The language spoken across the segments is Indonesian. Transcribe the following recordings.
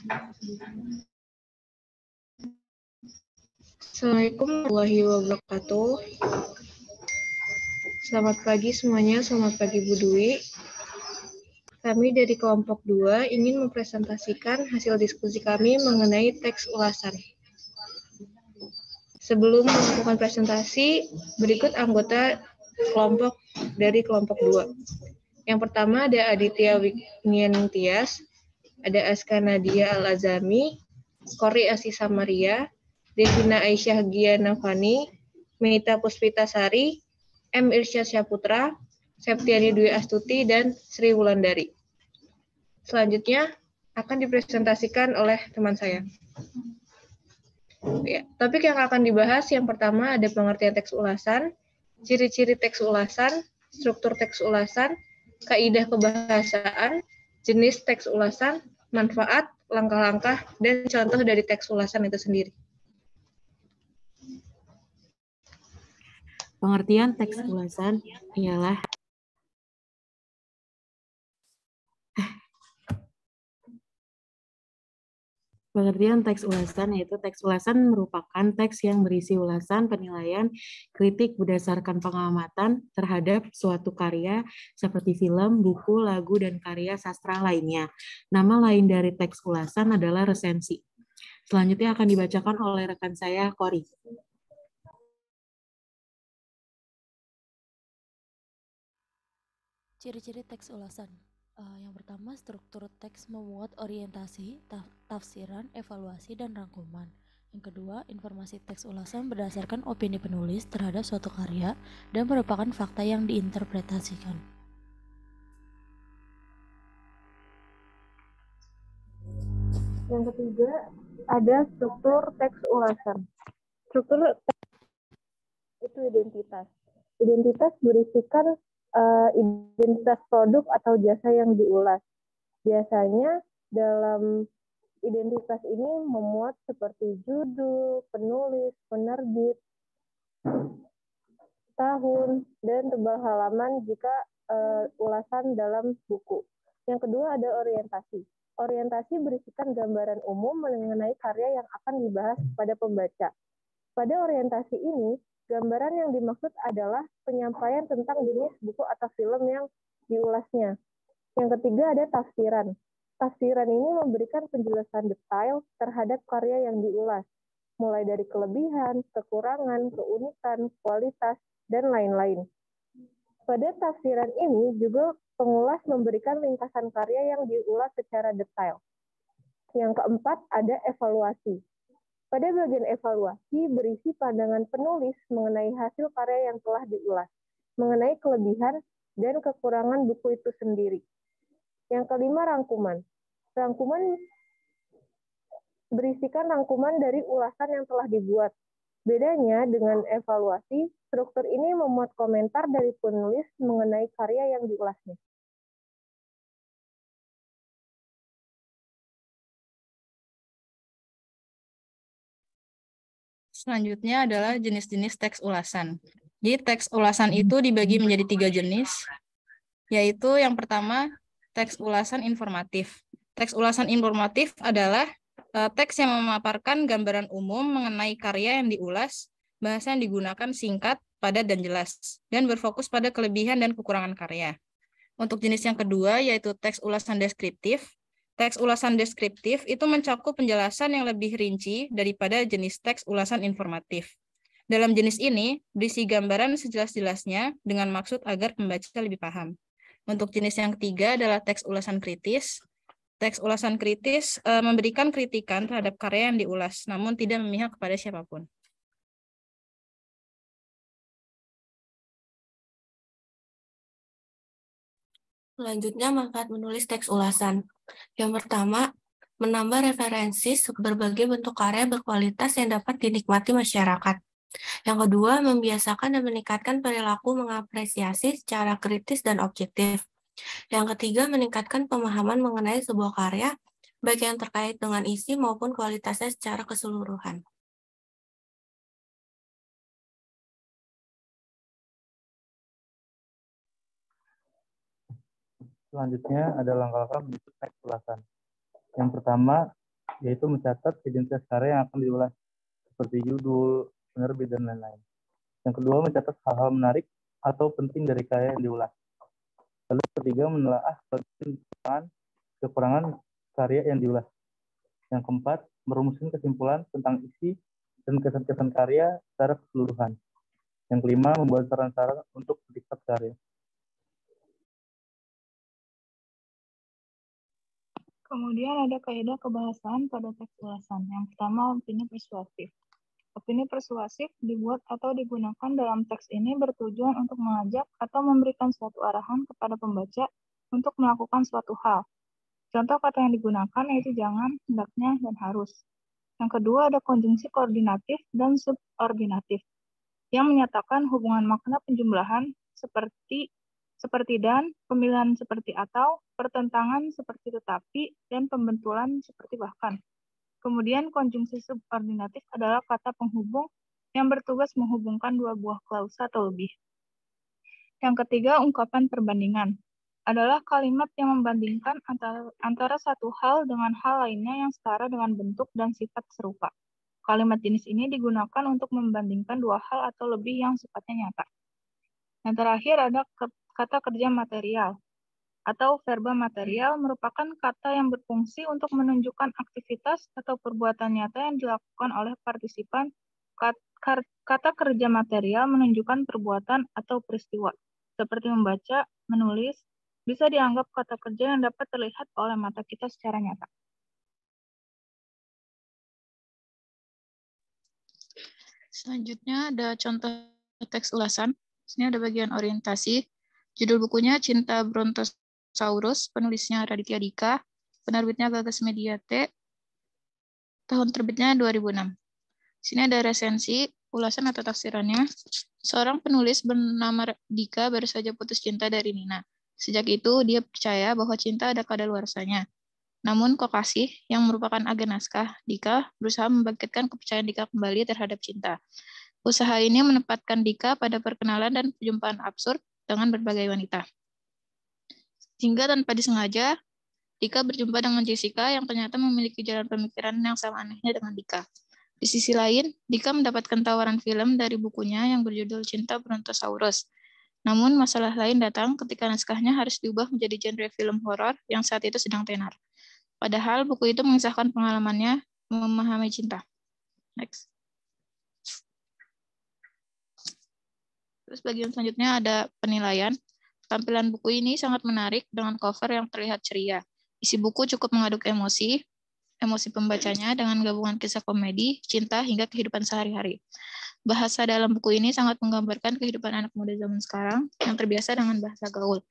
Assalamualaikum warahmatullahi wabarakatuh. Selamat pagi semuanya, selamat pagi Bu Dwi. Kami dari kelompok 2 ingin mempresentasikan hasil diskusi kami mengenai teks ulasan. Sebelum melakukan presentasi, berikut anggota kelompok dari kelompok 2. Yang pertama ada Aditya Wignian Tias, ada Aska Nadia Al-Azami, Kori Asisa Maria, Devina Aisyah Gianavani, Meita Puspitasari, M. Irsyad Syaputra, Septiani Dwi Astuti, dan Sri Wulandari. Selanjutnya akan dipresentasikan oleh teman saya. Ya, topik yang akan dibahas yang pertama ada pengertian teks ulasan, ciri-ciri teks ulasan, struktur teks ulasan, kaidah kebahasaan, jenis teks ulasan, manfaat, langkah-langkah, dan contoh dari teks ulasan itu sendiri. Pengertian teks ulasan ialah Pengertian teks ulasan yaitu teks ulasan merupakan teks yang berisi ulasan, penilaian, kritik berdasarkan pengamatan terhadap suatu karya seperti film, buku, lagu, dan karya sastra lainnya. Nama lain dari teks ulasan adalah resensi. Selanjutnya akan dibacakan oleh rekan saya, Kori. Ciri-ciri teks ulasan. Yang pertama, struktur teks memuat orientasi, tafsiran, evaluasi, dan rangkuman. Yang kedua, informasi teks ulasan berdasarkan opini penulis terhadap suatu karya dan merupakan fakta yang diinterpretasikan. Yang ketiga, ada struktur teks ulasan. Struktur teks itu identitas. Identitas berisikan identitas produk atau jasa yang diulas. Biasanya dalam identitas ini memuat seperti judul, penulis, penerbit, tahun, dan tebal halaman jika ulasan dalam buku. Yang kedua ada orientasi. Orientasi berisikan gambaran umum mengenai karya yang akan dibahas pada pembaca. Pada orientasi ini, gambaran yang dimaksud adalah penyampaian tentang jenis buku atau film yang diulasnya. Yang ketiga ada tafsiran. Tafsiran ini memberikan penjelasan detail terhadap karya yang diulas, mulai dari kelebihan, kekurangan, keunikan, kualitas, dan lain-lain. Pada tafsiran ini juga pengulas memberikan ringkasan karya yang diulas secara detail. Yang keempat ada evaluasi. Pada bagian evaluasi berisi pandangan penulis mengenai hasil karya yang telah diulas, mengenai kelebihan dan kekurangan buku itu sendiri. Yang kelima, rangkuman. Rangkuman berisikan rangkuman dari ulasan yang telah dibuat. Bedanya dengan evaluasi, struktur ini memuat komentar dari penulis mengenai karya yang diulasnya. Selanjutnya adalah jenis-jenis teks ulasan. Jadi teks ulasan itu dibagi menjadi 3 jenis, yaitu yang pertama teks ulasan informatif. Teks ulasan informatif adalah teks yang memaparkan gambaran umum mengenai karya yang diulas, bahasa yang digunakan singkat, padat, dan jelas, dan berfokus pada kelebihan dan kekurangan karya. Untuk jenis yang kedua yaitu teks ulasan deskriptif. Teks ulasan deskriptif itu mencakup penjelasan yang lebih rinci daripada jenis teks ulasan informatif. Dalam jenis ini, berisi gambaran sejelas-jelasnya dengan maksud agar pembaca lebih paham. Untuk jenis yang ketiga adalah teks ulasan kritis. Teks ulasan kritis memberikan kritikan terhadap karya yang diulas, namun tidak memihak kepada siapapun. Selanjutnya, manfaat menulis teks ulasan. Yang pertama, menambah referensi berbagai bentuk karya berkualitas yang dapat dinikmati masyarakat. Yang kedua, membiasakan dan meningkatkan perilaku mengapresiasi secara kritis dan objektif. Yang ketiga, meningkatkan pemahaman mengenai sebuah karya, baik yang terkait dengan isi maupun kualitasnya secara keseluruhan. Selanjutnya ada langkah-langkah menulis teks ulasan. Yang pertama, yaitu mencatat identitas karya yang akan diulas, seperti judul, penerbit, dan lain-lain. Yang kedua, mencatat hal-hal menarik atau penting dari karya yang diulas. Lalu ketiga, menelaah kekurangan karya yang diulas. Yang keempat, merumuskan kesimpulan tentang isi dan kesan-kesan karya secara keseluruhan. Yang kelima, membuat saran-saran untuk diktat karya. Kemudian ada kaidah kebahasaan pada teks ulasan. Yang pertama, opini persuasif. Opini persuasif dibuat atau digunakan dalam teks ini bertujuan untuk mengajak atau memberikan suatu arahan kepada pembaca untuk melakukan suatu hal. Contoh kata yang digunakan yaitu jangan, hendaknya, dan harus. Yang kedua ada konjungsi koordinatif dan subordinatif yang menyatakan hubungan makna penjumlahan seperti dan, pemilihan seperti atau, pertentangan seperti tetapi, dan pembentulan seperti bahkan. Kemudian konjungsi subordinatif adalah kata penghubung yang bertugas menghubungkan dua buah klausa atau lebih. Yang ketiga, ungkapan perbandingan adalah kalimat yang membandingkan antara satu hal dengan hal lainnya yang setara dengan bentuk dan sifat serupa. Kalimat jenis ini digunakan untuk membandingkan dua hal atau lebih yang sifatnya nyata. Yang terakhir ada kata kerja material atau verba material merupakan kata yang berfungsi untuk menunjukkan aktivitas atau perbuatan nyata yang dilakukan oleh partisipan. Kata kerja material menunjukkan perbuatan atau peristiwa, seperti membaca, menulis, bisa dianggap kata kerja yang dapat terlihat oleh mata kita secara nyata. Selanjutnya ada contoh teks ulasan. Sini ada bagian orientasi. Judul bukunya Cinta Brontosaurus, penulisnya Raditya Dika, penerbitnya Gagas Media T, tahun terbitnya 2006. Sini ada resensi, ulasan atau tafsirannya. Seorang penulis bernama Dika baru saja putus cinta dari Nina. Sejak itu, dia percaya bahwa cinta ada kadaluarsanya. Namun, Kokasih, yang merupakan agen naskah Dika, berusaha membangkitkan kepercayaan Dika kembali terhadap cinta. Usaha ini menempatkan Dika pada perkenalan dan perjumpaan absurd dengan berbagai wanita. Hingga tanpa disengaja, Dika berjumpa dengan Jessica yang ternyata memiliki jalan pemikiran yang sama anehnya dengan Dika. Di sisi lain, Dika mendapatkan tawaran film dari bukunya yang berjudul Cinta Brontosaurus. Namun, masalah lain datang ketika naskahnya harus diubah menjadi genre film horor yang saat itu sedang tenar. Padahal buku itu mengisahkan pengalamannya memahami cinta. Next. Terus bagian selanjutnya ada penilaian. Tampilan buku ini sangat menarik dengan cover yang terlihat ceria. Isi buku cukup mengaduk emosi pembacanya dengan gabungan kisah komedi, cinta, hingga kehidupan sehari-hari. Bahasa dalam buku ini sangat menggambarkan kehidupan anak muda zaman sekarang yang terbiasa dengan bahasa gaul.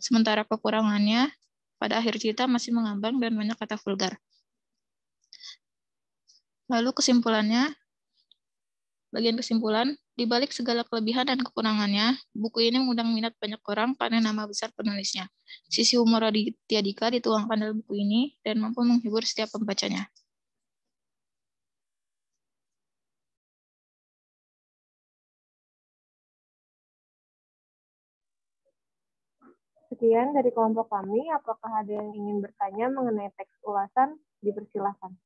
Sementara kekurangannya, pada akhir cerita masih mengambang dan banyak kata vulgar. Lalu kesimpulannya, bagian kesimpulan, di balik segala kelebihan dan kekurangannya, buku ini mengundang minat banyak orang karena nama besar penulisnya. Sisi humor Raditya Dika dituangkan dalam buku ini dan mampu menghibur setiap pembacanya. Sekian dari kelompok kami. Apakah ada yang ingin bertanya mengenai teks ulasan? Dipersilakan.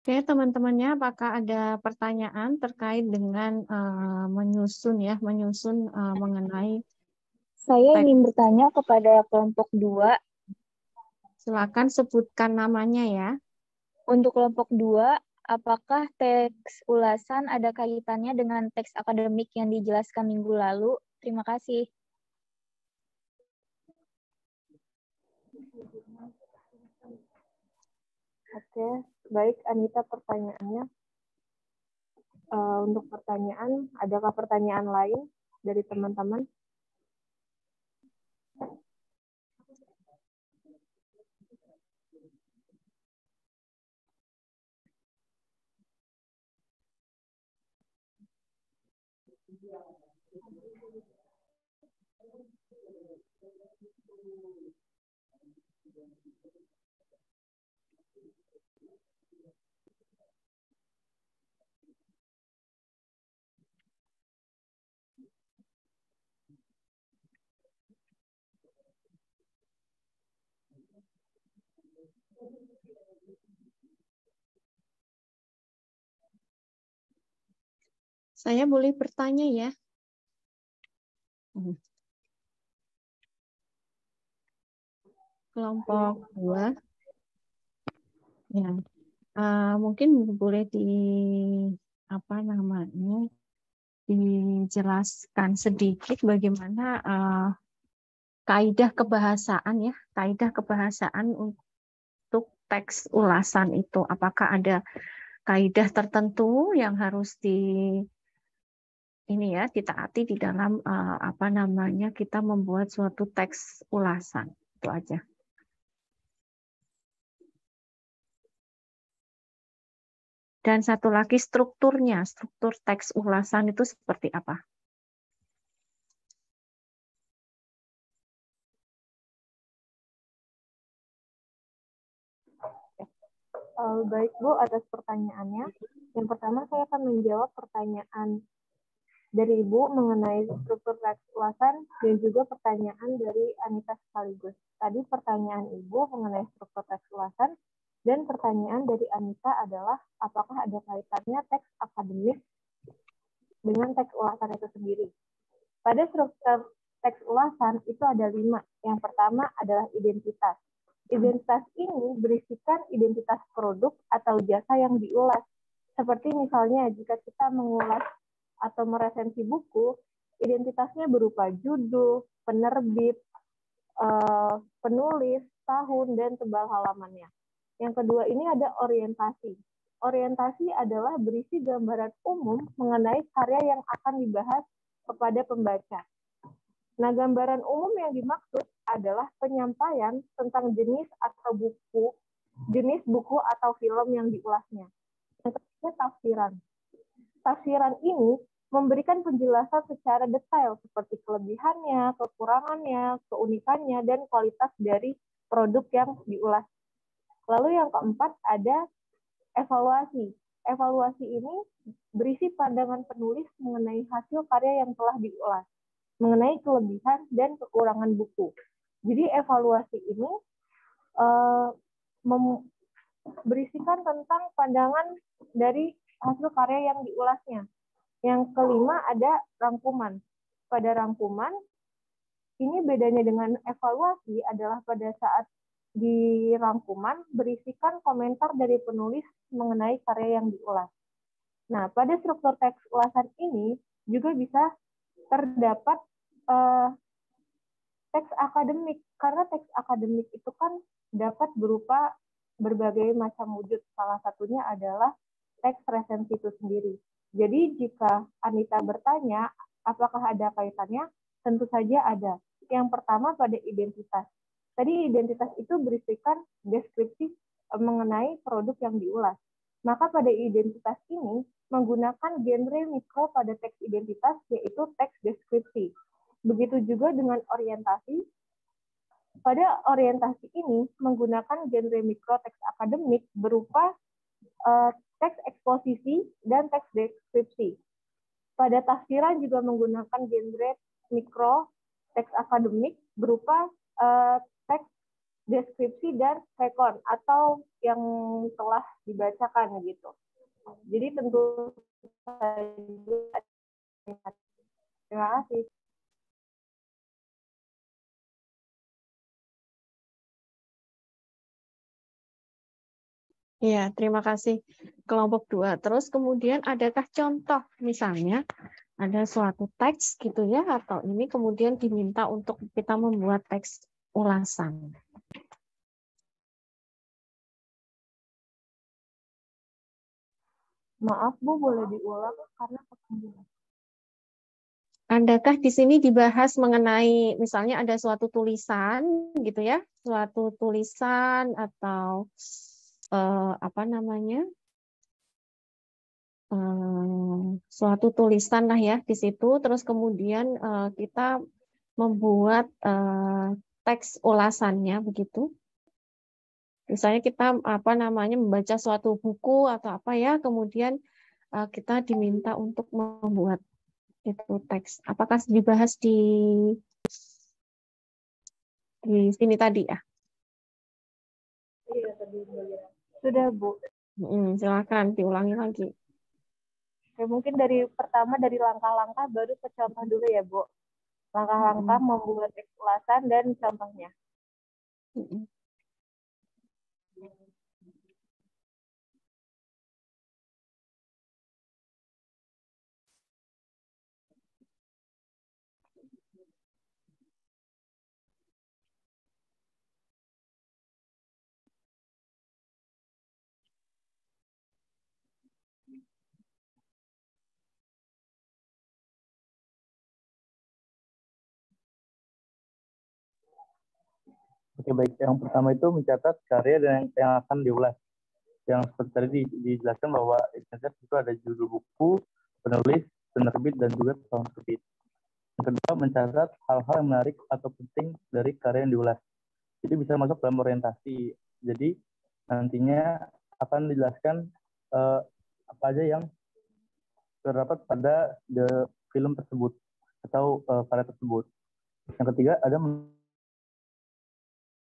Oke, teman-temannya, apakah ada pertanyaan terkait dengan menyusun mengenai Saya ingin bertanya kepada kelompok 2. Silakan sebutkan namanya ya. Untuk kelompok 2, apakah teks ulasan ada kaitannya dengan teks akademik yang dijelaskan minggu lalu? Terima kasih. Oke, baik Anita pertanyaannya. Untuk pertanyaan, adakah pertanyaan lain dari teman-teman? Saya boleh bertanya ya? Kelompok 2. Ya. Mungkin boleh dijelaskan sedikit bagaimana kaidah kebahasaan ya, kaidah kebahasaan untuk teks ulasan itu. Apakah ada kaidah tertentu yang harus ditaati di dalam kita membuat suatu teks ulasan. Itu aja. Dan satu lagi strukturnya, struktur teks ulasan itu seperti apa? Baik Bu, atas pertanyaannya. Yang pertama saya akan menjawab pertanyaan dari Ibu mengenai struktur teks ulasan dan juga pertanyaan dari Anita sekaligus. Tadi pertanyaan Ibu mengenai struktur teks ulasan dan pertanyaan dari Anita adalah apakah ada kaitannya teks akademik dengan teks ulasan itu sendiri. Pada struktur teks ulasan itu ada 5. Yang pertama adalah identitas. Identitas ini berisikan identitas produk atau jasa yang diulas. Seperti misalnya jika kita mengulas atau meresensi buku, identitasnya berupa judul, penerbit, penulis, tahun, dan tebal halamannya. Yang kedua ini ada orientasi. Orientasi adalah berisi gambaran umum mengenai karya yang akan dibahas kepada pembaca. Nah, gambaran umum yang dimaksud adalah penyampaian tentang jenis buku atau film yang diulasnya. Yang ketiga, tafsiran. Tafsiran ini memberikan penjelasan secara detail seperti kelebihannya, kekurangannya, keunikannya, dan kualitas dari produk yang diulas. Lalu yang keempat ada evaluasi. Evaluasi ini berisi pandangan penulis mengenai hasil karya yang telah diulas, mengenai kelebihan dan kekurangan buku. Jadi evaluasi ini berisikan tentang pandangan dari hasil karya yang diulasnya. Yang kelima ada rangkuman. Pada rangkuman, ini bedanya dengan evaluasi adalah pada saat di rangkuman berisikan komentar dari penulis mengenai karya yang diulas. Nah, pada struktur teks ulasan ini juga bisa terdapat teks akademik, karena teks akademik itu kan dapat berupa berbagai macam wujud. Salah satunya adalah teks resensi itu sendiri. Jadi jika Anita bertanya, apakah ada kaitannya? Tentu saja ada. Yang pertama pada identitas. Tadi identitas itu berisikan deskripsi mengenai produk yang diulas. Maka pada identitas ini menggunakan genre mikro pada teks identitas, yaitu teks deskripsi. Begitu juga dengan orientasi. Pada orientasi ini menggunakan genre mikro teks akademik berupa teks eksposisi dan teks deskripsi. Pada tafsiran juga menggunakan genre mikro teks akademik berupa teks deskripsi dan rekon atau yang telah dibacakan gitu. Jadi tentu saja. Terima kasih. Ya, terima kasih kelompok 2. Terus kemudian adakah contoh misalnya ada suatu teks gitu ya, atau ini kemudian diminta untuk kita membuat teks ulasan. Maaf Bu, boleh diulang karena ketinggalan. Adakah di sini dibahas mengenai misalnya ada suatu tulisan gitu ya, suatu tulisan atau suatu tulisan lah ya di situ, terus kemudian kita membuat teks ulasannya begitu. Misalnya kita membaca suatu buku atau apa ya, kemudian kita diminta untuk membuat itu teks. Apakah dibahas di sini tadi ya? Iya, sudah, Bu. Silakan diulangi lagi. Oke, mungkin dari pertama dari langkah-langkah baru ke contoh dulu ya, Bu. Langkah-langkah membuat teks ulasan dan contohnya. Oke, baik. Yang pertama itu mencatat karya dan yang akan diulas. Yang seperti tadi dijelaskan bahwa identitas itu ada judul buku, penulis, penerbit, dan juga tahun terbit. Yang kedua, mencatat hal-hal yang menarik atau penting dari karya yang diulas. Jadi bisa masuk dalam orientasi. Jadi nantinya akan dijelaskan apa aja yang terdapat pada film tersebut atau karya tersebut. Yang ketiga, ada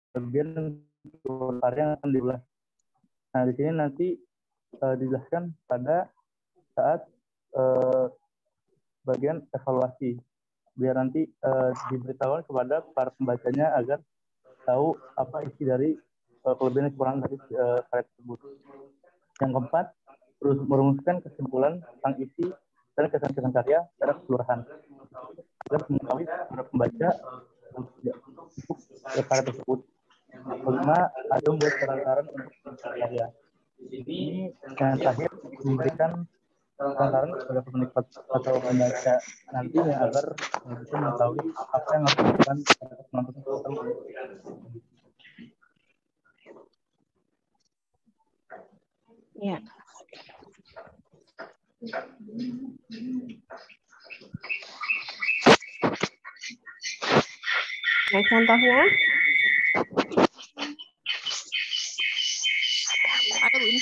bagian karya yang akan diulas. Nah, di sini nanti dijelaskan pada saat bagian evaluasi, biar nanti diberitahukan kepada para pembacanya agar tahu apa isi dari kelebihan dan kekurangan dari karya tersebut. Yang keempat, merumuskan kesimpulan tentang isi dan kesan-kesan karya secara keseluruhan agar mengetahui para pembaca untuk karya tersebut. Kelima, ada membuat saran-saran untuk karya. Ini yang terakhir, memberikan saran kepada penikmat atau pembaca nantinya agar bisa mengetahui apa yang harus dilakukan untuk menonton sesuatu. Ya. Nah, contohnya? Ada Bu ini.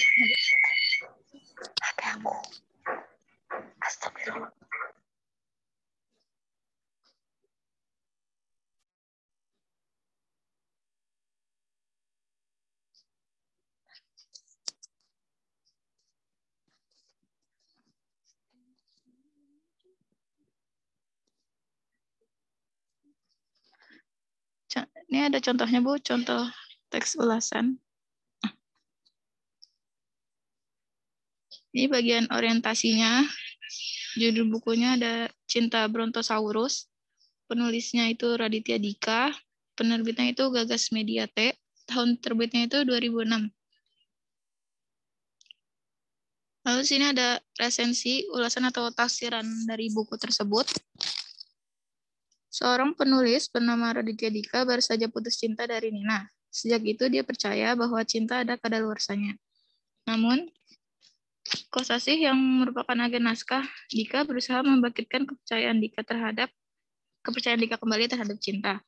Ini ada contohnya Bu, contoh teks ulasan. Ini bagian orientasinya. Judul bukunya ada Cinta Brontosaurus. Penulisnya itu Raditya Dika. Penerbitnya itu Gagas Media T. Tahun terbitnya itu 2006. Lalu sini ada resensi, ulasan atau tafsiran dari buku tersebut. Seorang penulis bernama Raditya Dika baru saja putus cinta dari Nina. Sejak itu dia percaya bahwa cinta ada kadaluarsanya. Namun, Kosasih yang merupakan agen naskah, Dika berusaha membangkitkan kepercayaan Dika kembali terhadap cinta.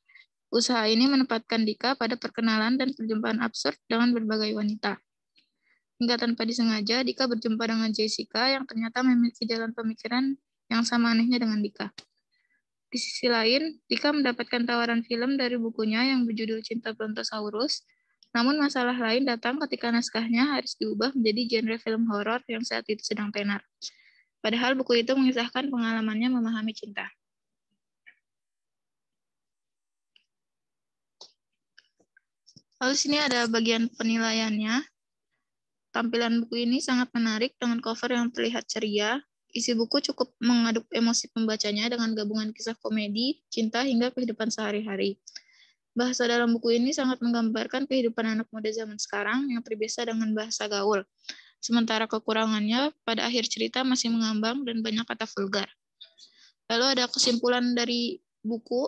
Usaha ini menempatkan Dika pada perkenalan dan perjumpaan absurd dengan berbagai wanita. Hingga tanpa disengaja, Dika berjumpa dengan Jessica yang ternyata memiliki jalan pemikiran yang sama anehnya dengan Dika. Di sisi lain, Dika mendapatkan tawaran film dari bukunya yang berjudul Cinta Brontosaurus. Namun masalah lain datang ketika naskahnya harus diubah menjadi genre film horor yang saat itu sedang tenar. Padahal buku itu mengisahkan pengalamannya memahami cinta. Lalu sini ada bagian penilaiannya. Tampilan buku ini sangat menarik dengan cover yang terlihat ceria. Isi buku cukup mengaduk emosi pembacanya dengan gabungan kisah komedi, cinta, hingga kehidupan sehari-hari. Bahasa dalam buku ini sangat menggambarkan kehidupan anak muda zaman sekarang yang terbiasa dengan bahasa gaul. Sementara kekurangannya pada akhir cerita masih mengambang dan banyak kata vulgar. Lalu ada kesimpulan dari buku.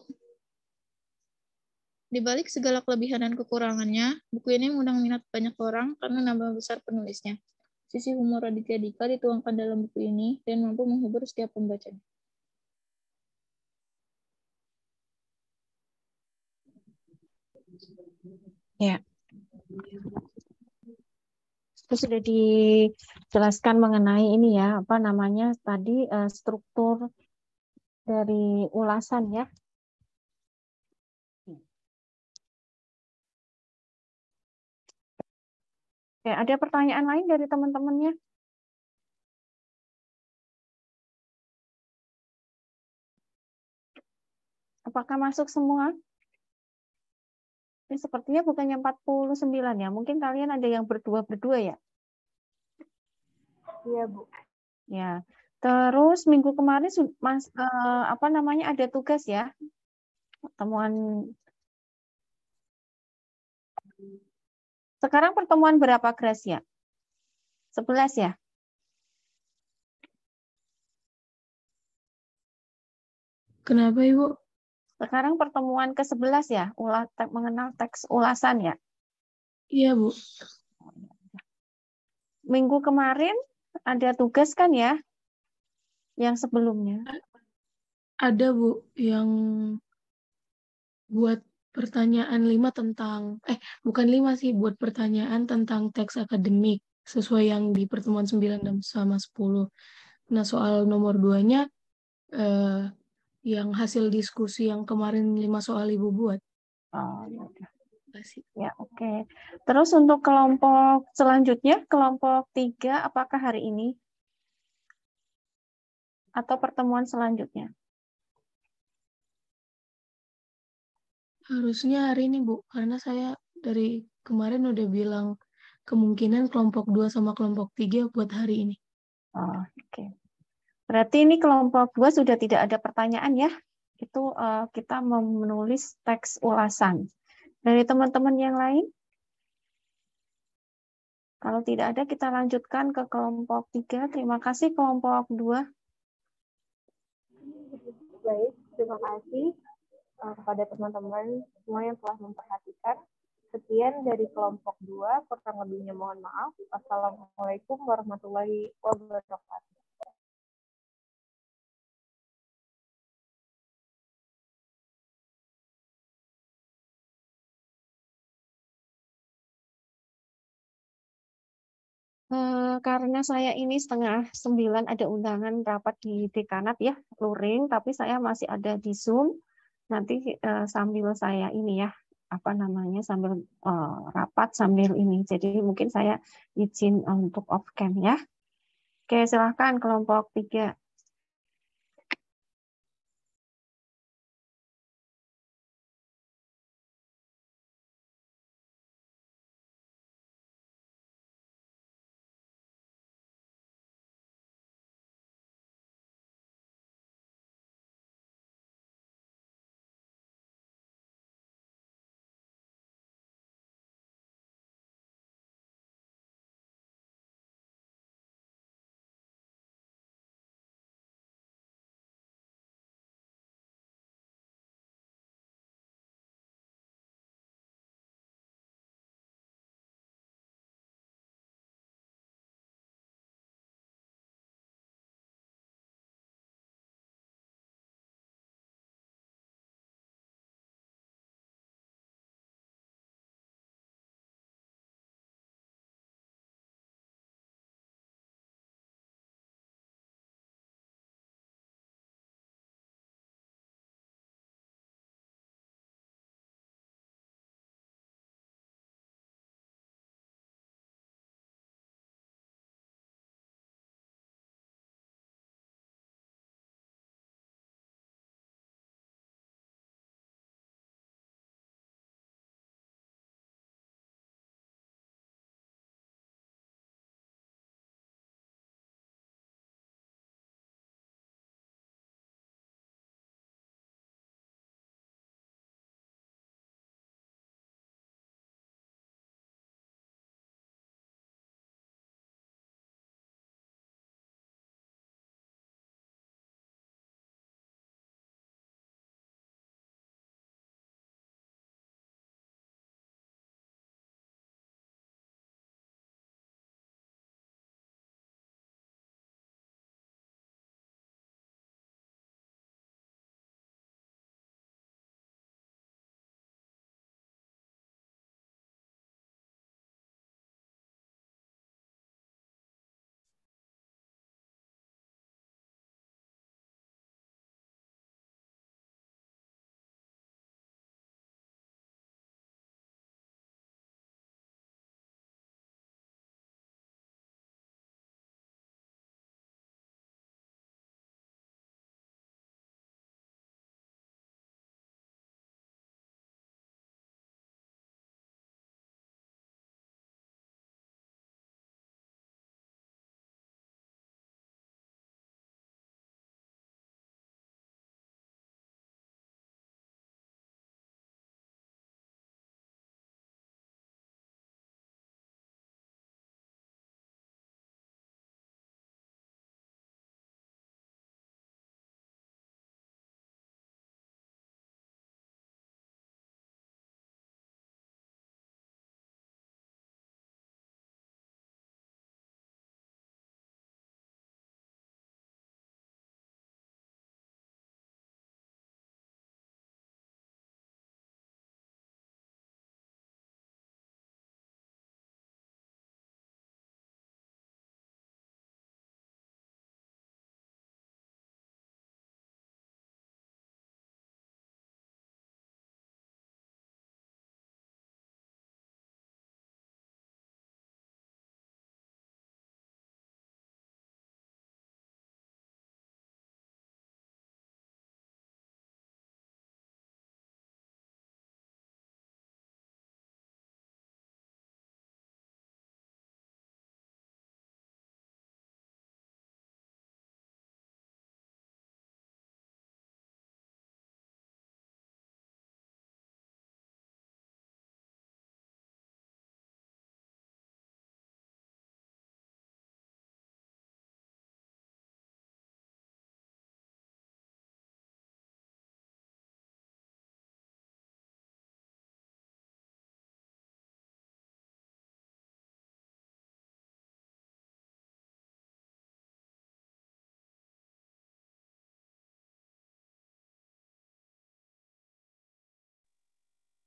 Di balik segala kelebihan dan kekurangannya, buku ini mengundang minat banyak orang karena nama besar penulisnya. Sisi humor Raditya Dika dituangkan dalam buku ini dan mampu menghibur setiap pembacanya. Ya, itu sudah dijelaskan mengenai ini ya, apa namanya tadi struktur dari ulasan ya. Ya, ada pertanyaan lain dari teman-temannya? Apakah masuk semua? Ini sepertinya bukannya 49 ya. Mungkin kalian ada yang berdua-berdua ya? Iya, Bu. Ya. Terus minggu kemarin apa namanya ada tugas ya? Pertemuan. Sekarang pertemuan berapa, Gracia? 11 ya? Kenapa, Ibu? Sekarang pertemuan ke-11 ya? Mengenal teks ulasan ya? Iya, Bu. Minggu kemarin ada tugas kan ya? Yang sebelumnya. Ada, Bu, yang buat pertanyaan 5 tentang, bukan 5 sih, buat pertanyaan tentang teks akademik, sesuai yang di pertemuan 9 dan sama 10. Nah, soal nomor 2-nya, yang hasil diskusi yang kemarin 5 soal Ibu buat. Oh, ya udah. Kasih. Ya, oke. Terus untuk kelompok selanjutnya, kelompok 3, apakah hari ini? Atau pertemuan selanjutnya? Harusnya hari ini, Bu, karena saya dari kemarin udah bilang kemungkinan kelompok 2 sama kelompok 3 buat hari ini. Oh, oke. Berarti ini kelompok 2 sudah tidak ada pertanyaan ya? Itu kita menulis teks ulasan. Dari teman-teman yang lain? Kalau tidak ada, kita lanjutkan ke kelompok 3. Terima kasih kelompok 2. Baik, terima kasih kepada teman-teman semua yang telah memperhatikan. Sekian dari kelompok 2, kurang lebihnya mohon maaf. Wassalamualaikum warahmatullahi wabarakatuh. Karena saya ini 8:30 ada undangan rapat di dekanat ya, luring, tapi saya masih ada di Zoom. Nanti sambil saya ini ya, apa namanya, sambil rapat sambil ini. Jadi mungkin saya izin untuk off cam ya. Oke, silahkan kelompok 3.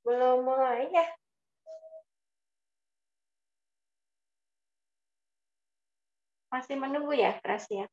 Belum mulai ya? Masih menunggu ya, Gracia?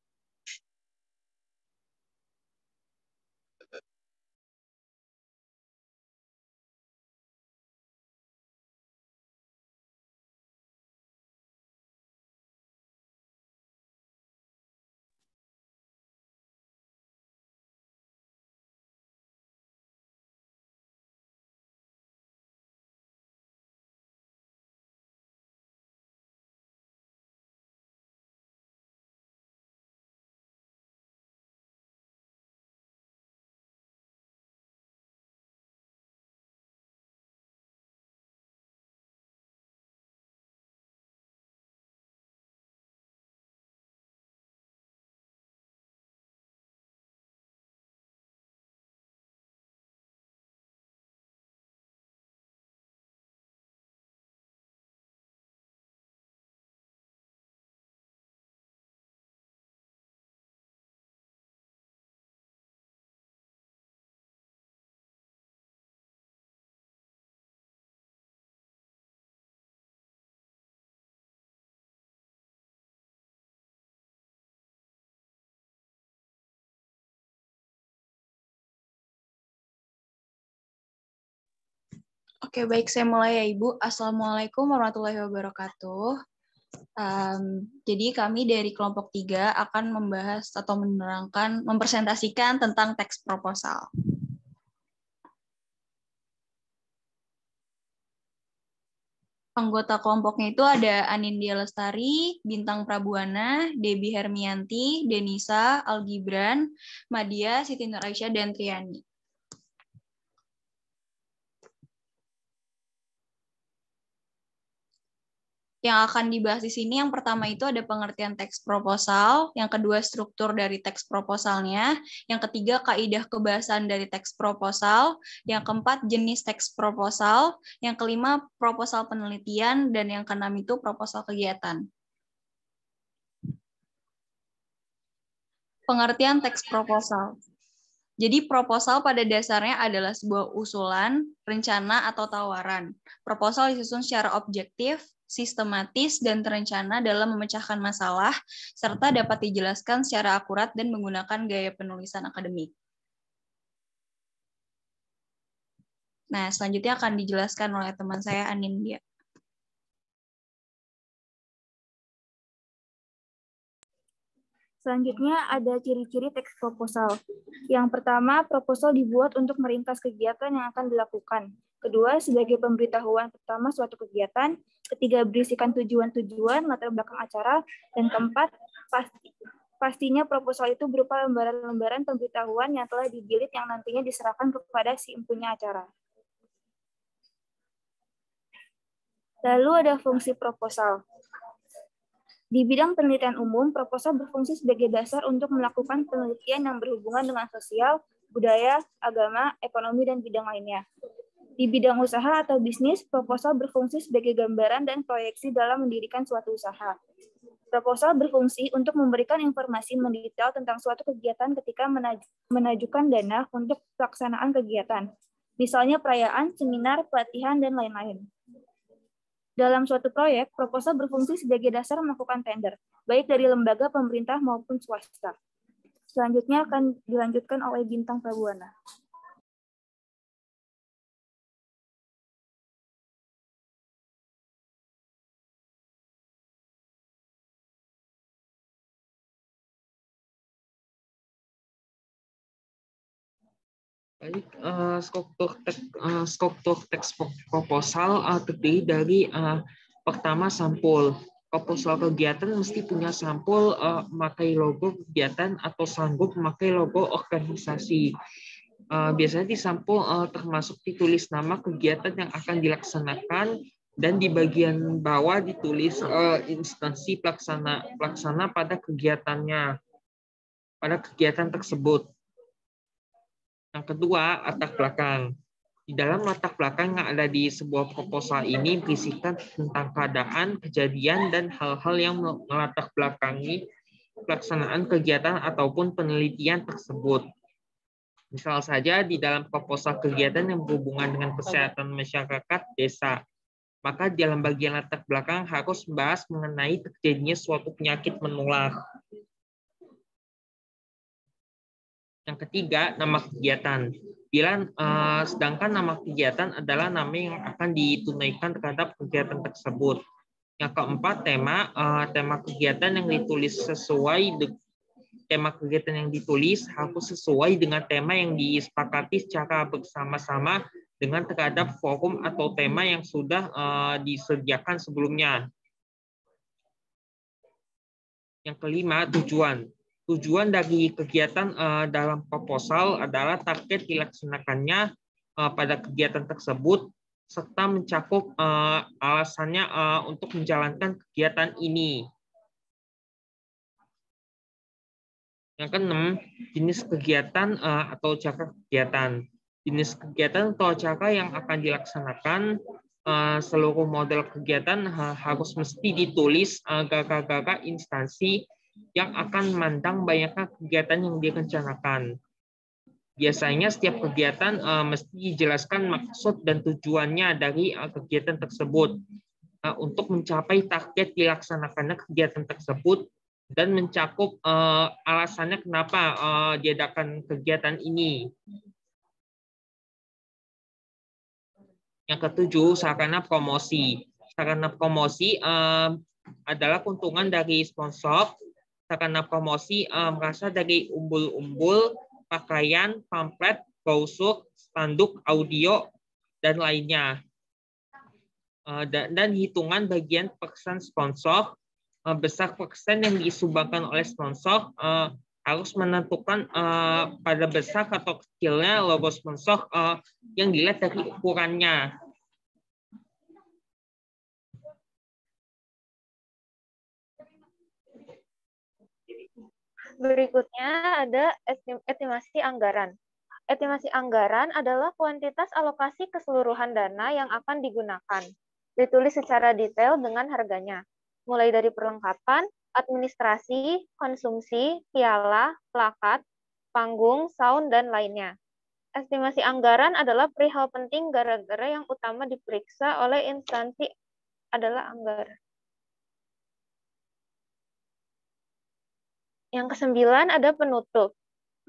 Oke, baik. Saya mulai ya, Ibu. Assalamualaikum warahmatullahi wabarakatuh. Jadi kami dari kelompok 3 akan membahas atau menerangkan, mempresentasikan tentang teks proposal. Anggota kelompoknya itu ada Anindya Lestari, Bintang Prabuana, Debbie Hermianti, Denisa, Algibran, Madia, Siti Nur Aisyah, dan Triani. Yang akan dibahas di sini, yang pertama itu ada pengertian teks proposal, yang kedua struktur dari teks proposalnya, yang ketiga kaidah kebahasan dari teks proposal, yang keempat jenis teks proposal, yang kelima proposal penelitian, dan yang keenam itu proposal kegiatan. Pengertian teks proposal. Jadi proposal pada dasarnya adalah sebuah usulan, rencana, atau tawaran. Proposal disusun secara objektif, sistematis, dan terencana dalam memecahkan masalah, serta dapat dijelaskan secara akurat dan menggunakan gaya penulisan akademik. Nah, selanjutnya akan dijelaskan oleh teman saya, Anindya. Selanjutnya ada ciri-ciri teks proposal. Yang pertama, proposal dibuat untuk meringkas kegiatan yang akan dilakukan. Kedua, sebagai pemberitahuan pertama suatu kegiatan. Ketiga, berisikan tujuan-tujuan, latar belakang acara. Dan keempat, pastinya proposal itu berupa lembaran-lembaran pemberitahuan yang telah dijilid yang nantinya diserahkan kepada si empunya acara. Lalu ada fungsi proposal. Di bidang penelitian umum, proposal berfungsi sebagai dasar untuk melakukan penelitian yang berhubungan dengan sosial, budaya, agama, ekonomi, dan bidang lainnya. Di bidang usaha atau bisnis, proposal berfungsi sebagai gambaran dan proyeksi dalam mendirikan suatu usaha. Proposal berfungsi untuk memberikan informasi mendetail tentang suatu kegiatan ketika menajukan dana untuk pelaksanaan kegiatan, misalnya perayaan, seminar, pelatihan, dan lain-lain. Dalam suatu proyek, proposal berfungsi sebagai dasar melakukan tender, baik dari lembaga pemerintah maupun swasta. Selanjutnya akan dilanjutkan oleh Bintang Prabuana. Baik, struktur teks proposal terdiri dari pertama sampul. Proposal kegiatan mesti punya sampul, memakai logo kegiatan atau sanggup memakai logo organisasi. Biasanya di sampul termasuk ditulis nama kegiatan yang akan dilaksanakan dan di bagian bawah ditulis instansi pelaksana pada kegiatannya, pada kegiatan tersebut. Yang kedua, latar belakang. Di dalam latar belakang yang ada di sebuah proposal ini berisikan tentang keadaan, kejadian, dan hal-hal yang melatar belakangi pelaksanaan kegiatan ataupun penelitian tersebut. Misal saja di dalam proposal kegiatan yang berhubungan dengan kesehatan masyarakat desa, maka dalam bagian latar belakang harus membahas mengenai terjadinya suatu penyakit menular. Yang ketiga, nama kegiatan. Sedangkan nama kegiatan adalah nama yang akan ditunaikan terhadap kegiatan tersebut. Yang keempat, tema kegiatan yang ditulis harus sesuai dengan tema yang disepakati secara bersama-sama dengan terhadap forum atau tema yang sudah disediakan sebelumnya. Yang kelima, tujuan. Tujuan dari kegiatan dalam proposal adalah target dilaksanakannya pada kegiatan tersebut serta mencakup alasannya untuk menjalankan kegiatan ini. Yang keenam, jenis kegiatan atau cara kegiatan. Jenis kegiatan atau cara yang akan dilaksanakan, seluruh model kegiatan harus mesti ditulis gara-gara instansi yang akan memandang banyaknya kegiatan yang direncanakan. Biasanya setiap kegiatan mesti dijelaskan maksud dan tujuannya dari kegiatan tersebut untuk mencapai target dilaksanakannya kegiatan tersebut dan mencakup alasannya kenapa diadakan kegiatan ini. Yang ketujuh, sarana promosi. Sarana promosi adalah keuntungan dari sponsor. Sarana promosi berasal dari umbul-umbul, pakaian, pamflet, brosur, spanduk, audio, dan lainnya. Dan hitungan bagian persen sponsor, besar persen yang disumbangkan oleh sponsor harus menentukan pada besar atau kecilnya logo sponsor yang dilihat dari ukurannya. Berikutnya ada estimasi anggaran. Estimasi anggaran adalah kuantitas alokasi keseluruhan dana yang akan digunakan. Ditulis secara detail dengan harganya, mulai dari perlengkapan, administrasi, konsumsi, piala, plakat, panggung, sound, dan lainnya. Estimasi anggaran adalah perihal penting gara-gara yang utama diperiksa oleh instansi adalah anggaran. Yang kesembilan ada penutup.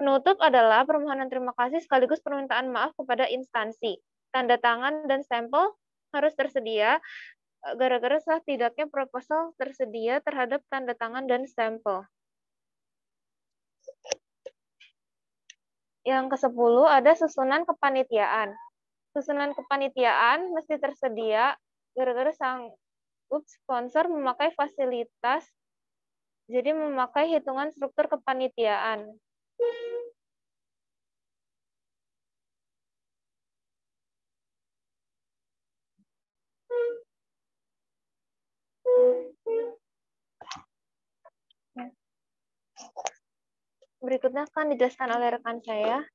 Penutup adalah permohonan terima kasih sekaligus permintaan maaf kepada instansi. Tanda tangan dan stempel harus tersedia gara-gara sah tidaknya proposal tersedia terhadap tanda tangan dan stempel. Yang ke-10 ada susunan kepanitiaan. Susunan kepanitiaan mesti tersedia gara-gara sanggup sponsor memakai fasilitas, jadi memakai hitungan struktur kepanitiaan. Berikutnya akan dijelaskan oleh rekan saya.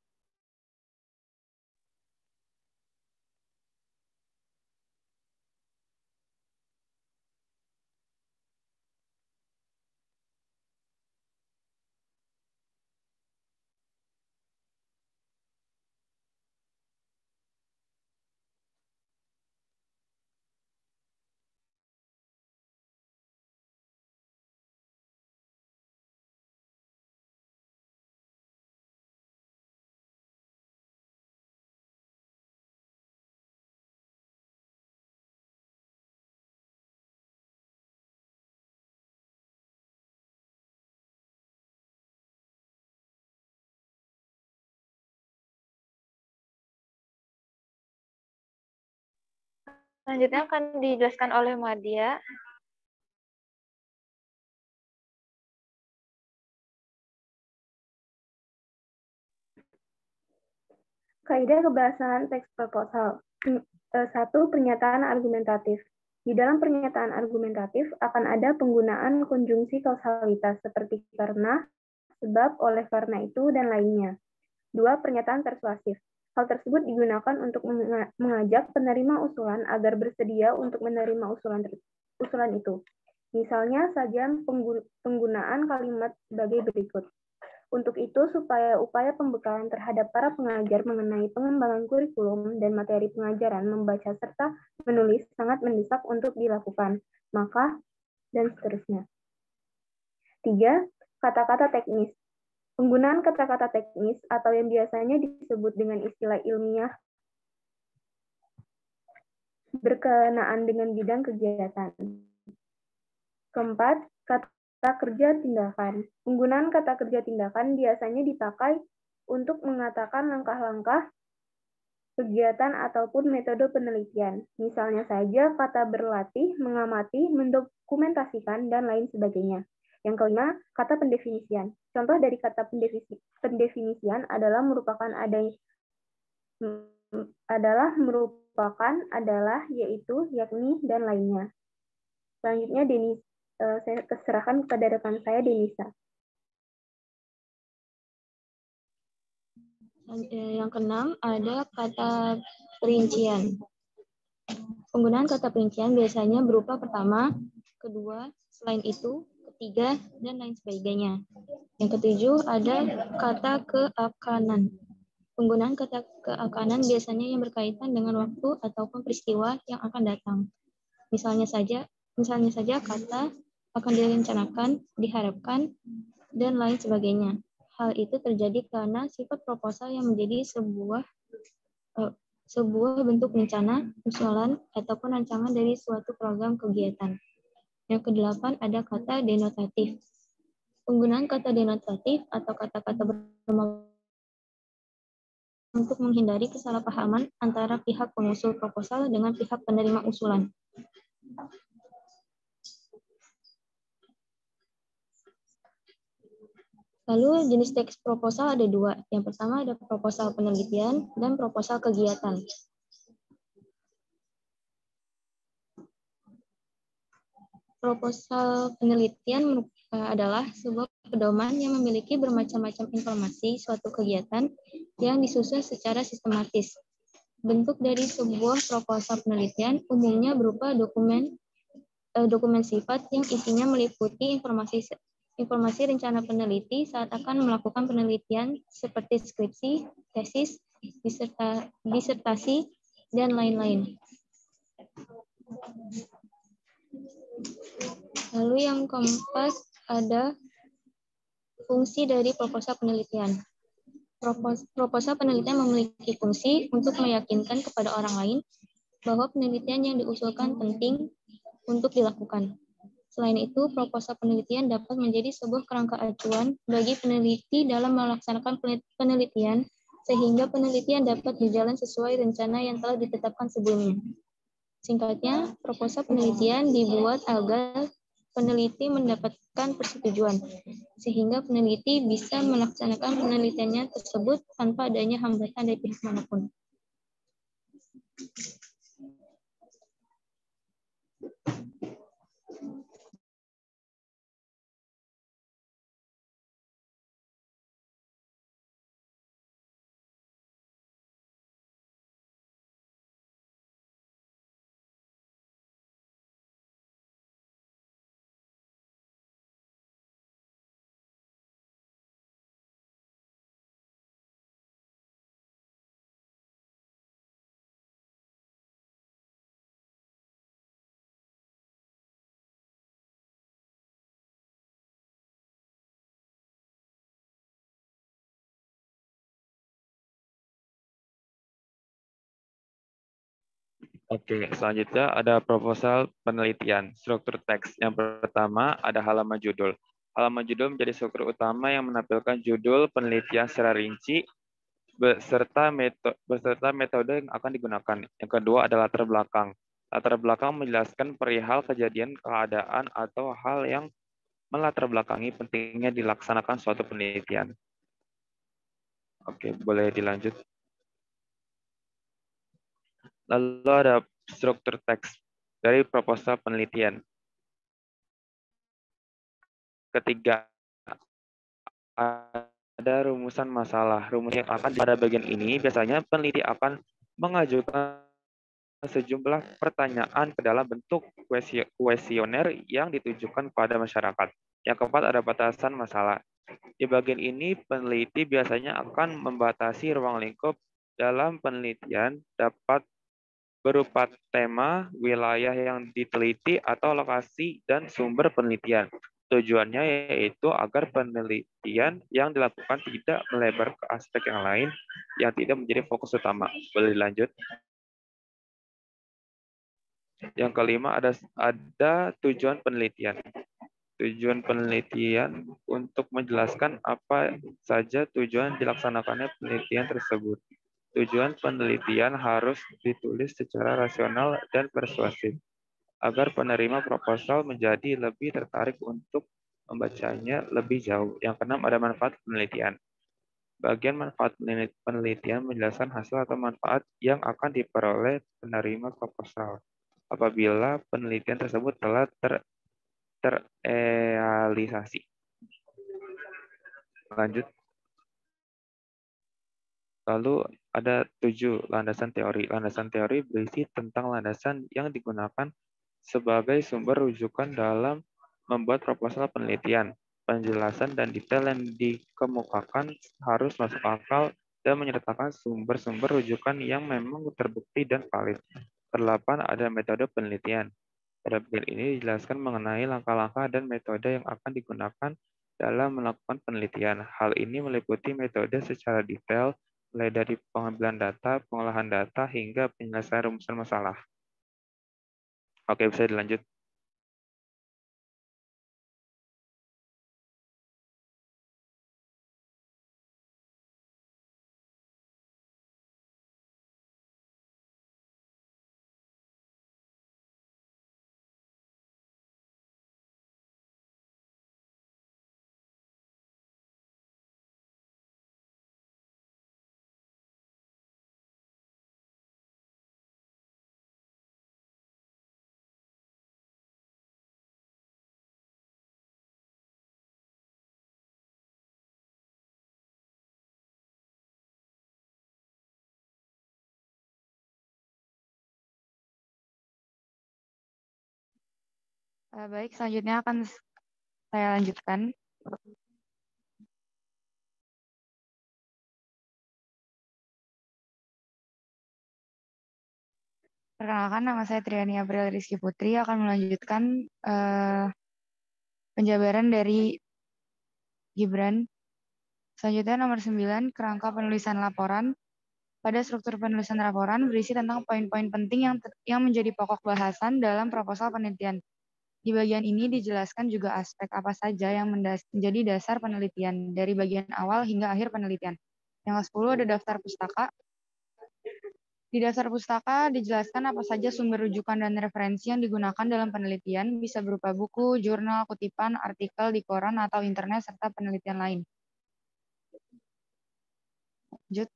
Selanjutnya akan dijelaskan oleh Madia. Kaidah kebahasan teks proposal. 1. Pernyataan argumentatif. Di dalam pernyataan argumentatif akan ada penggunaan konjungsi kausalitas seperti karena, sebab, oleh karena itu, dan lainnya. 2. Pernyataan persuasif. Hal tersebut digunakan untuk mengajak penerima usulan agar bersedia untuk menerima usulan itu. Misalnya saja penggunaan kalimat sebagai berikut. Untuk itu, supaya upaya pembekalan terhadap para pengajar mengenai pengembangan kurikulum dan materi pengajaran membaca serta menulis sangat mendesak untuk dilakukan. Maka, dan seterusnya. 3. Kata-kata teknis. Penggunaan kata-kata teknis atau yang biasanya disebut dengan istilah ilmiah berkenaan dengan bidang kegiatan. Keempat, kata kerja tindakan. Penggunaan kata kerja tindakan biasanya dipakai untuk mengatakan langkah-langkah kegiatan ataupun metode penelitian. Misalnya saja kata berlatih, mengamati, mendokumentasikan, dan lain sebagainya. Yang kelima, kata pendefinisian. Contoh dari kata pendefinisian adalah yaitu, yakni, dan lainnya. Selanjutnya, saya serahkan kepada rekan saya, Denisa. Yang keenam, ada kata perincian. Penggunaan kata perincian biasanya berupa pertama, kedua, selain itu, ketiga, dan lain sebagainya. Yang ketujuh, ada kata keakanan. Penggunaan kata keakanan biasanya yang berkaitan dengan waktu ataupun peristiwa yang akan datang. Misalnya saja kata akan direncanakan, diharapkan, dan lain sebagainya. Hal itu terjadi karena sifat proposal yang menjadi sebuah bentuk rencana, usulan, ataupun rancangan dari suatu program kegiatan. Yang kedelapan ada kata denotatif. Penggunaan kata denotatif atau kata-kata bermakna untuk menghindari kesalahpahaman antara pihak pengusul proposal dengan pihak penerima usulan. Lalu jenis teks proposal ada dua. Yang pertama ada proposal penelitian dan proposal kegiatan. Proposal penelitian adalah sebuah pedoman yang memiliki bermacam-macam informasi suatu kegiatan yang disusun secara sistematis. Bentuk dari sebuah proposal penelitian umumnya berupa dokumen sifat yang isinya meliputi informasi rencana peneliti saat akan melakukan penelitian seperti skripsi, tesis, disertasi, dan lain-lain. Lalu yang keempat ada fungsi dari proposal penelitian. Proposal penelitian memiliki fungsi untuk meyakinkan kepada orang lain bahwa penelitian yang diusulkan penting untuk dilakukan. Selain itu, proposal penelitian dapat menjadi sebuah kerangka acuan bagi peneliti dalam melaksanakan penelitian, sehingga penelitian dapat berjalan sesuai rencana yang telah ditetapkan sebelumnya. Singkatnya, proposal penelitian dibuat agar peneliti mendapatkan persetujuan, sehingga peneliti bisa melaksanakan penelitiannya tersebut tanpa adanya hambatan dari pihak manapun. Oke, selanjutnya ada proposal penelitian, struktur teks. Yang pertama ada halaman judul. Halaman judul menjadi struktur utama yang menampilkan judul penelitian secara rinci beserta metode yang akan digunakan. Yang kedua adalah latar belakang. Latar belakang menjelaskan perihal kejadian, keadaan, atau hal yang melatar belakangi pentingnya dilaksanakan suatu penelitian. Oke, boleh dilanjut. Lalu ada struktur teks dari proposal penelitian. Ketiga, ada rumusan masalah. Rumus yang akan pada bagian ini biasanya peneliti akan mengajukan sejumlah pertanyaan ke dalam bentuk kuesioner yang ditujukan pada masyarakat. Yang keempat ada batasan masalah. Di bagian ini, peneliti biasanya akan membatasi ruang lingkup dalam penelitian dapat berupa tema, wilayah yang diteliti, atau lokasi dan sumber penelitian. Tujuannya yaitu agar penelitian yang dilakukan tidak melebar ke aspek yang lain yang tidak menjadi fokus utama. Boleh dilanjut? Yang kelima ada tujuan penelitian. Tujuan penelitian untuk menjelaskan apa saja tujuan dilaksanakannya penelitian tersebut. Tujuan penelitian harus ditulis secara rasional dan persuasif, agar penerima proposal menjadi lebih tertarik untuk membacanya lebih jauh. Yang keenam ada manfaat penelitian. Bagian manfaat penelitian menjelaskan hasil atau manfaat yang akan diperoleh penerima proposal apabila penelitian tersebut telah terrealisasi. Lanjut. Lalu ada 7 landasan teori. Landasan teori berisi tentang landasan yang digunakan sebagai sumber rujukan dalam membuat proposal penelitian. Penjelasan dan detail yang dikemukakan harus masuk akal dan menyertakan sumber-sumber rujukan yang memang terbukti dan valid. Kedelapan ada metode penelitian. Pada bagian ini dijelaskan mengenai langkah-langkah dan metode yang akan digunakan dalam melakukan penelitian. Hal ini meliputi metode secara detail, mulai dari pengambilan data, pengolahan data, hingga penyelesaian rumusan masalah. Oke, bisa dilanjut. Baik, selanjutnya akan saya lanjutkan. Perkenalkan, nama saya Triani April Rizky Putri, akan melanjutkan penjabaran dari Gibran. Selanjutnya nomor 9, kerangka penulisan laporan. Pada struktur penulisan laporan berisi tentang poin-poin penting yang menjadi pokok bahasan dalam proposal penelitian. Di bagian ini dijelaskan juga aspek apa saja yang menjadi dasar penelitian, dari bagian awal hingga akhir penelitian. Yang ke-10 ada daftar pustaka. Di daftar pustaka dijelaskan apa saja sumber rujukan dan referensi yang digunakan dalam penelitian, bisa berupa buku, jurnal, kutipan, artikel di koran atau internet, serta penelitian lain. Lanjut.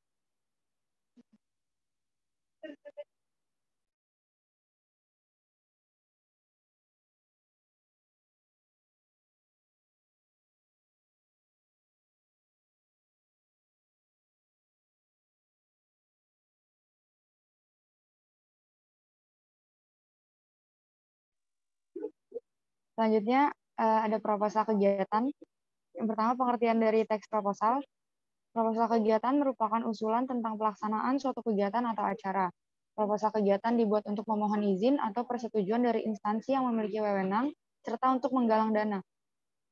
Selanjutnya ada proposal kegiatan. Yang pertama, pengertian dari teks proposal. Proposal kegiatan merupakan usulan tentang pelaksanaan suatu kegiatan atau acara. Proposal kegiatan dibuat untuk memohon izin atau persetujuan dari instansi yang memiliki wewenang, serta untuk menggalang dana.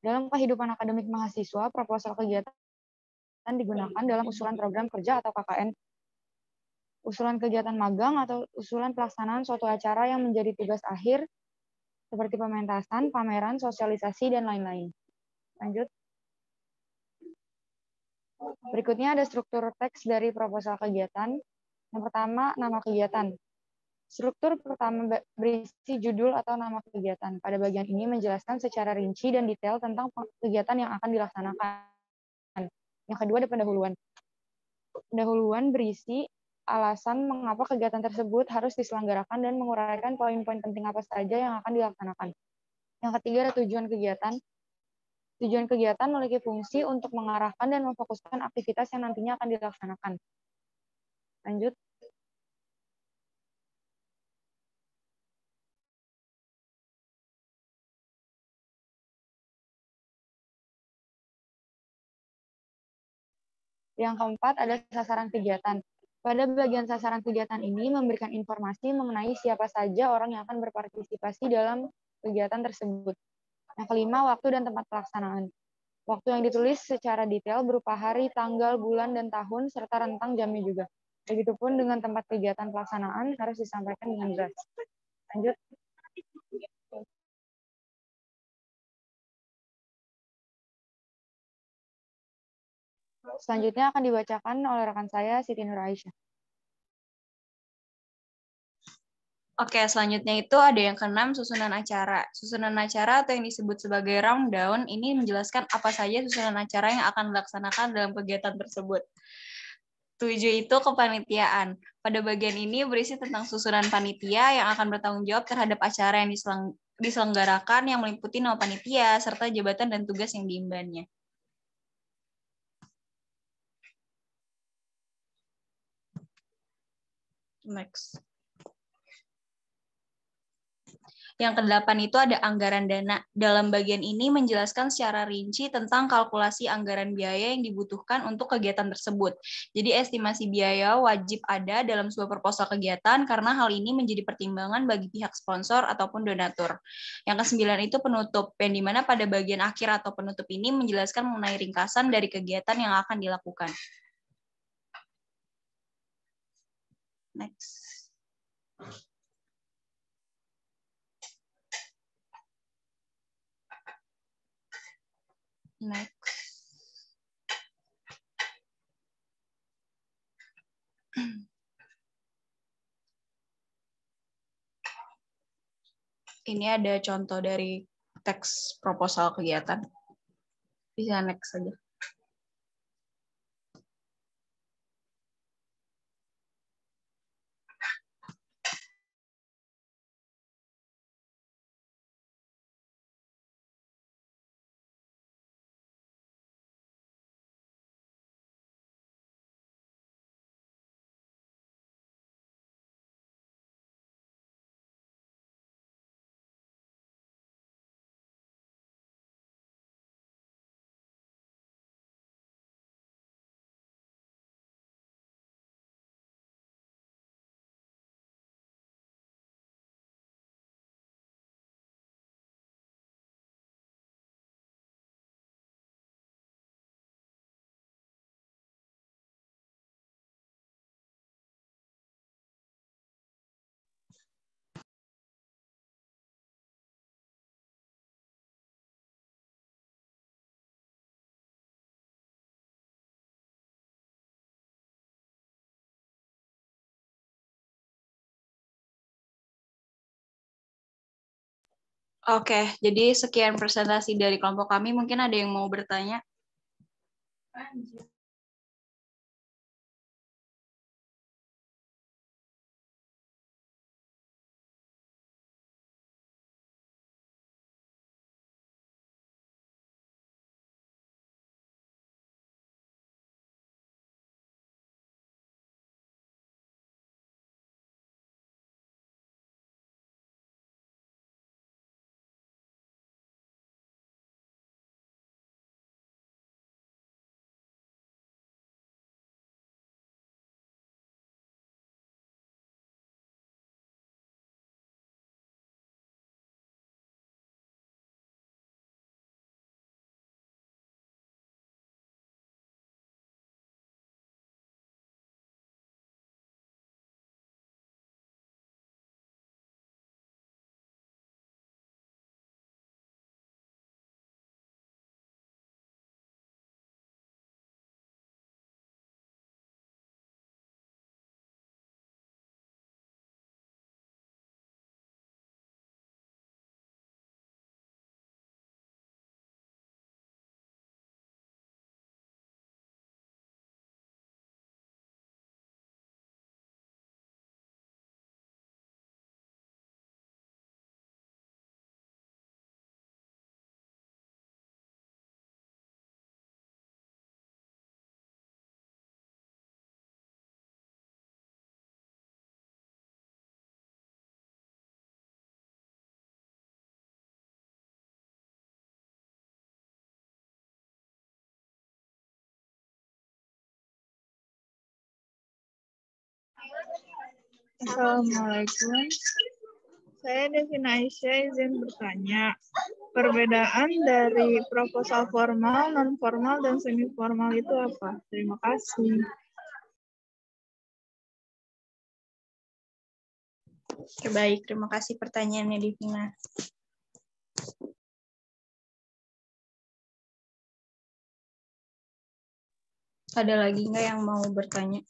Dalam kehidupan akademik mahasiswa, proposal kegiatan digunakan dalam usulan program kerja atau KKN, usulan kegiatan magang, atau usulan pelaksanaan suatu acara yang menjadi tugas akhir, seperti pementasan, pameran, sosialisasi, dan lain-lain. Lanjut. Berikutnya ada struktur teks dari proposal kegiatan. Yang pertama, nama kegiatan. Struktur pertama berisi judul atau nama kegiatan. Pada bagian ini menjelaskan secara rinci dan detail tentang kegiatan yang akan dilaksanakan. Yang kedua ada pendahuluan. Pendahuluan berisi alasan mengapa kegiatan tersebut harus diselenggarakan dan menguraikan poin-poin penting apa saja yang akan dilaksanakan. Yang ketiga ada tujuan kegiatan. Tujuan kegiatan memiliki fungsi untuk mengarahkan dan memfokuskan aktivitas yang nantinya akan dilaksanakan. Lanjut. Yang keempat ada sasaran kegiatan. Pada bagian sasaran kegiatan ini memberikan informasi mengenai siapa saja orang yang akan berpartisipasi dalam kegiatan tersebut. Yang kelima, waktu dan tempat pelaksanaan. Waktu yang ditulis secara detail berupa hari, tanggal, bulan, dan tahun, serta rentang jamnya juga. Begitupun dengan tempat kegiatan pelaksanaan harus disampaikan dengan jelas. Lanjut. Selanjutnya akan dibacakan oleh rekan saya, Siti Nur Aisyah. Oke, selanjutnya itu ada yang keenam, susunan acara. Susunan acara atau yang disebut sebagai rundown ini menjelaskan apa saja susunan acara yang akan dilaksanakan dalam kegiatan tersebut. 7 itu kepanitiaan. Pada bagian ini berisi tentang susunan panitia yang akan bertanggung jawab terhadap acara yang diselenggarakan yang meliputi nama panitia serta jabatan dan tugas yang diembannya. Next. Yang kedelapan itu ada anggaran dana. Dalam bagian ini menjelaskan secara rinci tentang kalkulasi anggaran biaya yang dibutuhkan untuk kegiatan tersebut. Jadi estimasi biaya wajib ada dalam sebuah proposal kegiatan karena hal ini menjadi pertimbangan bagi pihak sponsor ataupun donatur. Yang kesembilan itu penutup, yang dimana pada bagian akhir atau penutup ini menjelaskan mengenai ringkasan dari kegiatan yang akan dilakukan. Next. Next. Ini ada contoh dari teks proposal kegiatan. Bisa next saja. Oke, jadi sekian presentasi dari kelompok kami. Sekian presentasi dari kelompok kami. Mungkin ada yang mau bertanya? Assalamualaikum. Saya Devina Aisyah izin bertanya. Perbedaan dari proposal formal, non-formal, dan semi-formal itu apa? Terima kasih. Oke, baik. Terima kasih pertanyaannya, Devina. Ada lagi nggak yang mau bertanya?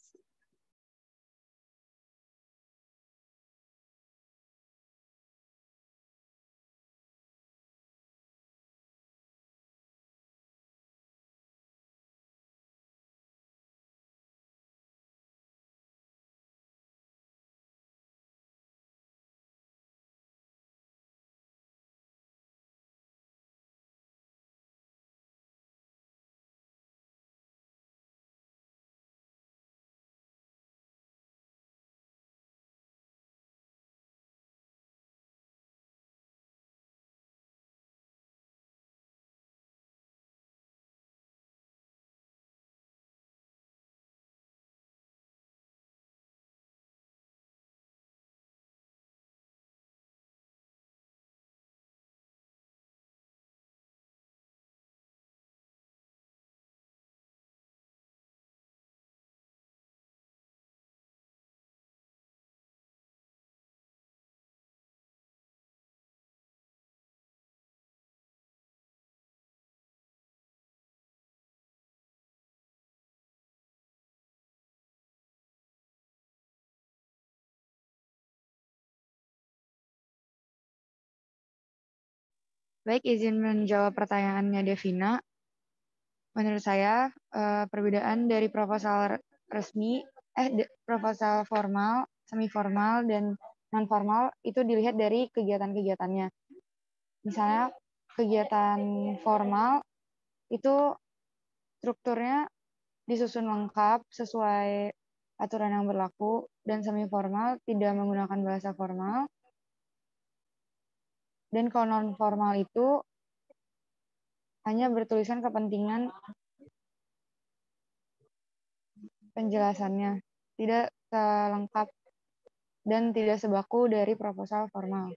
Baik, izin menjawab pertanyaannya Devina. Menurut saya, perbedaan dari proposal resmi, proposal formal, semi formal, dan non formal itu dilihat dari kegiatan-kegiatannya. Misalnya kegiatan formal itu strukturnya disusun lengkap sesuai aturan yang berlaku, dan semi formal tidak menggunakan bahasa formal. Dan kalau non formal itu hanya bertuliskan kepentingan penjelasannya, tidak selengkap dan tidak sebaku dari proposal formal.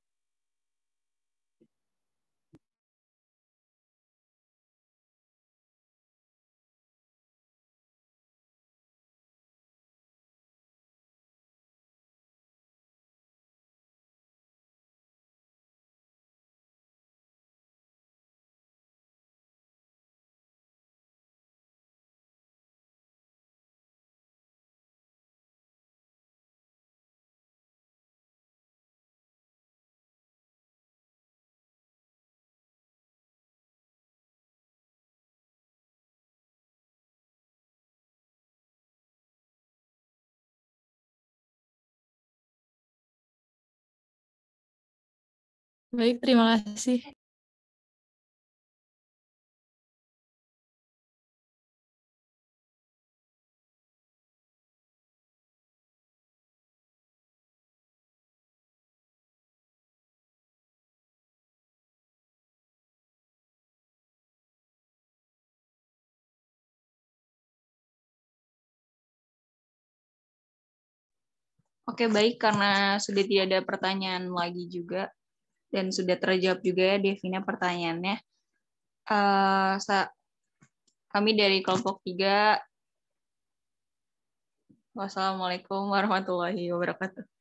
Baik, terima kasih. Oke, baik. Karena sudah tidak ada pertanyaan lagi juga, dan sudah terjawab juga ya, Devina, pertanyaannya. Kami dari kelompok 3, wassalamualaikum warahmatullahi wabarakatuh.